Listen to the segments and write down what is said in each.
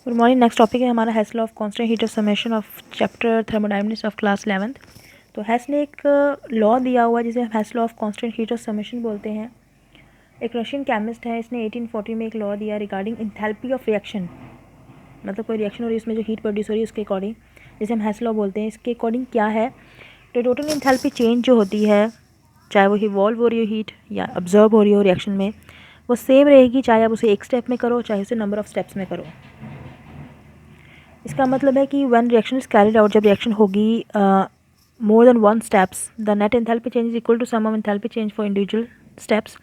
Good morning. Next topic है हमारा Hess law of constant heat of summation of chapter thermodynamics of class 11th। तो हेस ने एक law दिया हुआ है जिसे हम Hess law of constant heat of summation बोलते हैं। एक रशियन केमिस्ट है, इसने 1840 में एक लॉ दिया रिगार्डिंग एंथैल्पी ऑफ रिएक्शन, मतलब कोई रिएक्शन हो रही है उसमें जो हीट प्रोड्यूस हो रही है उसके अकॉर्डिंग, जिसे हम हेस लॉ बोलते हैं। इसके अकॉर्डिंग क्या है, तो टोटल एंथैल्पी चेंज जो होती है, चाहे वो इवॉल्व हो रही हो हीट या ऑब्जर्व हो रही हो रिएक्शन में, वो सेम रहेगी, चाहे आप उसे एक स्टेप में करो चाहे उसे नंबर ऑफ स्टेप्स में करो। इसका मतलब है कि when reaction is carried out, जब रिएक्शन होगी more than one steps, the net enthalpy change is equal to sum of enthalpy change for individual steps.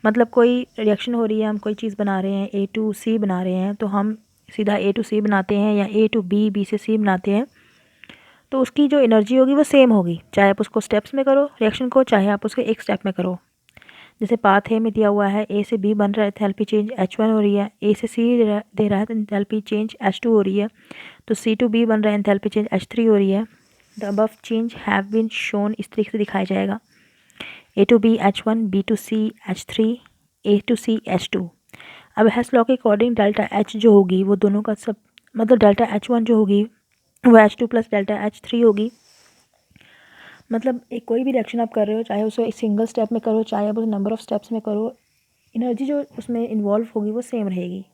मतलब कोई रिएक्शन हो रही है, हम कोई चीज़ बना रहे हैं, ए टू सी बना रहे हैं, तो हम सीधा ए टू सी बनाते हैं या ए टू बी, बी से सी बनाते हैं, तो उसकी जो एनर्जी होगी वो सेम होगी, चाहे आप उसको स्टेप्स में करो रिएक्शन को, चाहे आप उसको एक स्टेप में करो। जैसे पाथ ए में दिया हुआ है, ए से बी बन रहा है, एंथैल्पी चेंज H1 हो रही है, ए से सी दे रहा है तो एंथैल्पी चेंज H2 हो रही है, तो सी टू बी बन रहा है, एंथैल्पी चेंज H3 हो रही है। The above change have been shown, इस तरीके से दिखाया जाएगा, A to B H1, B to C H3, A to C H2। अब हेस लॉ के अकॉर्डिंग डेल्टा H जो होगी वो दोनों का सब, मतलब डेल्टा H1 जो होगी वो H2 प्लस डेल्टा H3 होगी। मतलब एक कोई भी रिएक्शन आप कर रहे हो, चाहे उसे सिंगल स्टेप में करो चाहे आप उसे नंबर ऑफ स्टेप्स में करो, एनर्जी जो उसमें इन्वॉल्व होगी वो सेम रहेगी।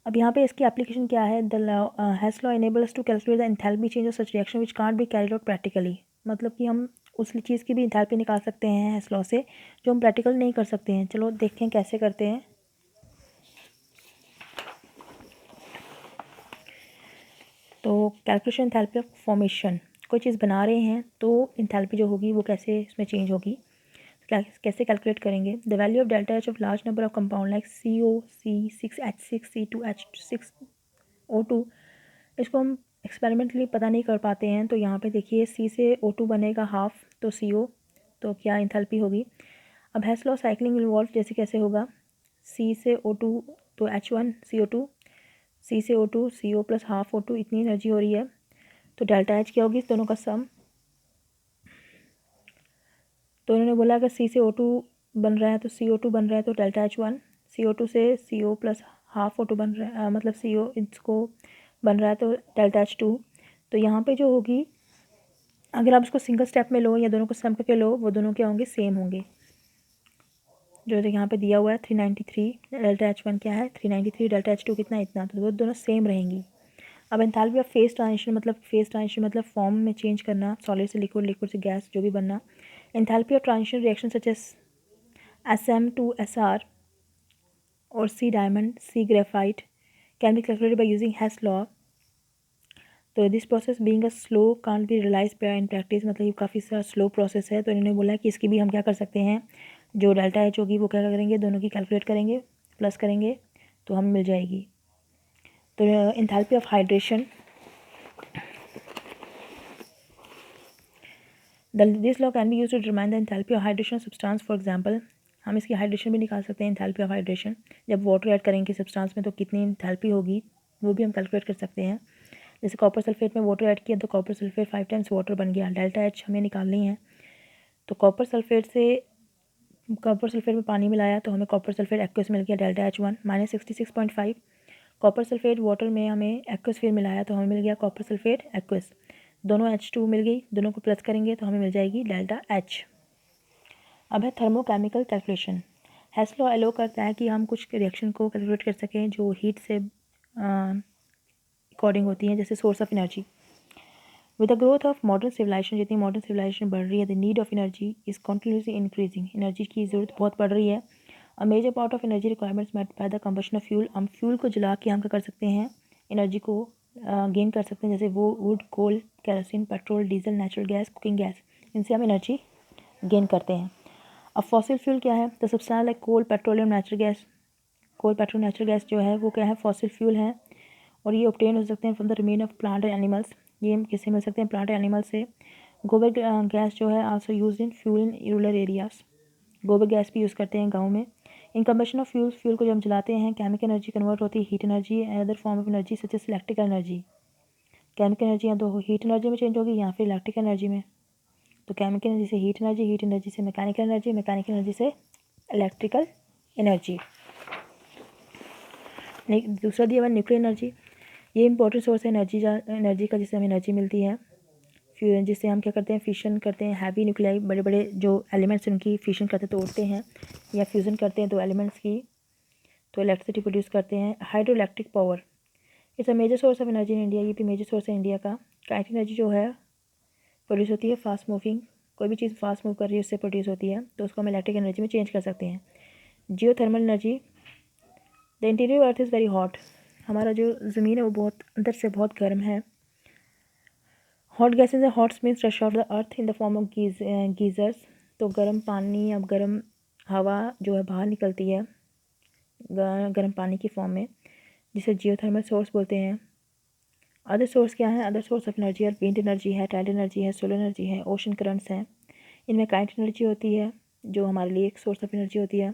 अब यहाँ पे इसकी एप्लीकेशन क्या है, the Hess law enables to calculate the enthalpy change of such reaction which can't be carried out practically. मतलब कि हम उस चीज़ की भी एंथैल्पी निकाल सकते हैं हेस लॉ से जो हम प्रैक्टिकल नहीं कर सकते हैं। चलो देखें कैसे करते हैं। तो कैलकुलेशन एंथैल्पी ऑफ फॉर्मेशन, कोई चीज़ बना रहे हैं तो एंथैल्पी जो होगी वो कैसे इसमें चेंज होगी, कैसे कैलकुलेट करेंगे। The value of delta H of large number of compound like CO, C6H6, C2H6O2, इसको हम एक्सपेरिमेंटली पता नहीं कर पाते हैं। तो यहाँ पे देखिए C से O2 बनेगा हाफ, तो CO, तो क्या एंथैल्पी होगी। अब हेस लॉ साइक्लिंग इन्वॉल्व जैसे कैसे होगा, C से O2 तो H1 CO2, C से O2 CO plus half O2, इतनी एनर्जी हो रही है, तो डेल्टा H क्या होगी इस दोनों का सम। तो उन्होंने बोला अगर C से O2 बन रहा है तो CO2 बन रहा है तो डेल्टा H1, CO2 से CO प्लस हाफ O2 बन रहा है, मतलब CO इसको बन रहा है तो डेल्टा H2। तो यहाँ पे जो होगी, अगर आप इसको सिंगल स्टेप में लो या दोनों को सम करके लो, वो दोनों क्या होंगे, सेम होंगे। जो यहाँ पे दिया हुआ है 393, डेल्टा H1 क्या है 393, डेल्टा H2 कितना, इतना, तो वो दोनों सेम रहेंगी। अब एंथैल्पी ऑफ फेज ट्रांजिशन, मतलब फॉर्म में चेंज करना, सॉलिड से लिक्विड, लिक्विड से गैस, जो भी बनना। Enthalpy of transition reaction such as SM to SR और C diamond, C graphite can be calculated by using Hess law। तो this process being a slow can't be realise in practice, मतलब ये काफ़ी सा slow process है। तो इन्होंने बोला कि इसकी भी हम क्या कर सकते हैं, जो डेल्टा एच होगी वो क्या करेंगे, दोनों की कैलकुलेट करेंगे, प्लस करेंगे तो हमें मिल जाएगी। तो enthalpy of hydration, this law can be use to determine the enthalpy of hydration substance. For example, हम इसकी हाइड्रेशन भी निकाल सकते हैं, एंथैल्पी ऑफ हाइड्रेशन, जब वाटर ऐड करेंगे सब्सटेंस में तो कितनी एंथैल्पी होगी वो भी हम कैलकुलेट कर सकते हैं। जैसे कॉपर सल्फेट में वाटर ऐड किया तो कॉपर सल्फेट 5 टाइम्स वाटर बन गया, डेल्टा एच हमें निकालनी है। तो कॉपर सल्फेट में पानी मिलाया तो हमें कॉपर सल्फेट एक्वस मिल गया, delta H1 -66.5। Copper sulphate water में हमें एक्वस फिर मिलाया तो हमें मिल गया कॉपर सल्फेट एक्वस, दोनों H2 मिल गई, दोनों को प्लस करेंगे तो हमें मिल जाएगी डेल्टा H। अब है थर्मोकेमिकल कैलकुलेशन। हेस लॉ अलो करता है कि हम कुछ रिएक्शन को कैलकुलेट कर सकें जो हीट से अकॉर्डिंग होती हैं, जैसे source of energy. With the growth of modern civilisation, जितनी मॉडर्न सिविलाइजेशन बढ़ रही है, the need of energy is continuously increasing, energy की ज़रूरत बहुत बढ़ रही है। A major part of energy requirements met by the combustion of fuel, हम फ्यूल को जला के हम क्या कर सकते हैं, एनर्जी को गेन कर सकते हैं, जैसे वो wood, coal, kerosene, petrol, diesel, natural gas, cooking gas, इनसे हम एनर्जी गेन करते हैं। अब फॉसिल फ्यूल क्या है, तो सब्सटेंस लाइक कोल, पेट्रोलियम, नेचुरल गैस, कोल, पेट्रोल, नेचुरल गैस जो है वो क्या है, फॉसिल फ्यूल है, और ये ऑब्टेन हो सकते हैं from the remain of plant and animals, ये किससे मिल सकते हैं, प्लांट एंड एनिमल से। गोबर गैस जो है also use in fuel in rural areas, गोबर गैस भी यूज़ करते हैं गाँव में। इन कम्बशन ऑफ फ्यूल को जब हम जलाते हैं, केमिकल एनर्जी कन्वर्ट होती है heat energy and other form of energy such as electrical energy. Chemical energy या तो हीट एनर्जी में चेंज होगी या फिर इलेक्ट्रिकल एनर्जी में। तो केमिकल एनर्जी से हीट एनर्जी, हीट एनर्जी से मैकेनिकल एनर्जी, मैकेनिकल एनर्जी से इलेक्ट्रिकल एनर्जी। दूसरा दिया हुआ न्यूक्लियर एनर्जी। ये इंपॉर्टेंट सोर्स है एनर्जी का, जिससे हमें एनर्जी मिलती है। फ्यूजन, जिससे हम क्या करते हैं, फिशन करते हैं। हैवी न्यूक्लियाई, बड़े बड़े जो एलिमेंट्स उनकी फिशन करते हैं, तोड़ते हैं या फ्यूज़न करते हैं दो एलिमेंट्स की, तो इलेक्ट्रिसिटी प्रोड्यूस करते हैं। Hydro electric power, it's a major source of energy in India, ये भी मेजर सोर्स है इंडिया का। काइनेटिक एनर्जी जो है प्रोड्यूस होती है फास्ट मूविंग, कोई भी चीज़ फास्ट मूव कर रही है उससे प्रोड्यूस होती है, तो उसको हम इलेक्ट्रिक एनर्जी में चेंज कर सकते हैं। Geothermal energy, the interior earth is very hot, हमारा जो ज़मीन है वो बहुत अंदर से बहुत गर्म है। हॉट गैसेज है, hots means rush of the earth in the form of geysers, तो गर्म पानी, अब गर्म हवा जो है बाहर निकलती है गर्म पानी की फॉर्म में, जिसे जियोथर्मल सोर्स बोलते हैं। अदर सोर्स क्या है, अदर सोर्स ऑफ एनर्जी और विंड एनर्जी है, टाइड एनर्जी है, सोलर एनर्जी है, ओशन करंट्स हैं। इनमें काइनेटिक एनर्जी होती है जो हमारे लिए एक सोर्स ऑफ एनर्जी होती है।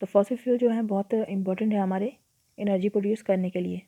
तो फॉसिल फ्यूल जो है बहुत इंपॉर्टेंट है हमारे एनर्जी प्रोड्यूस करने के लिए।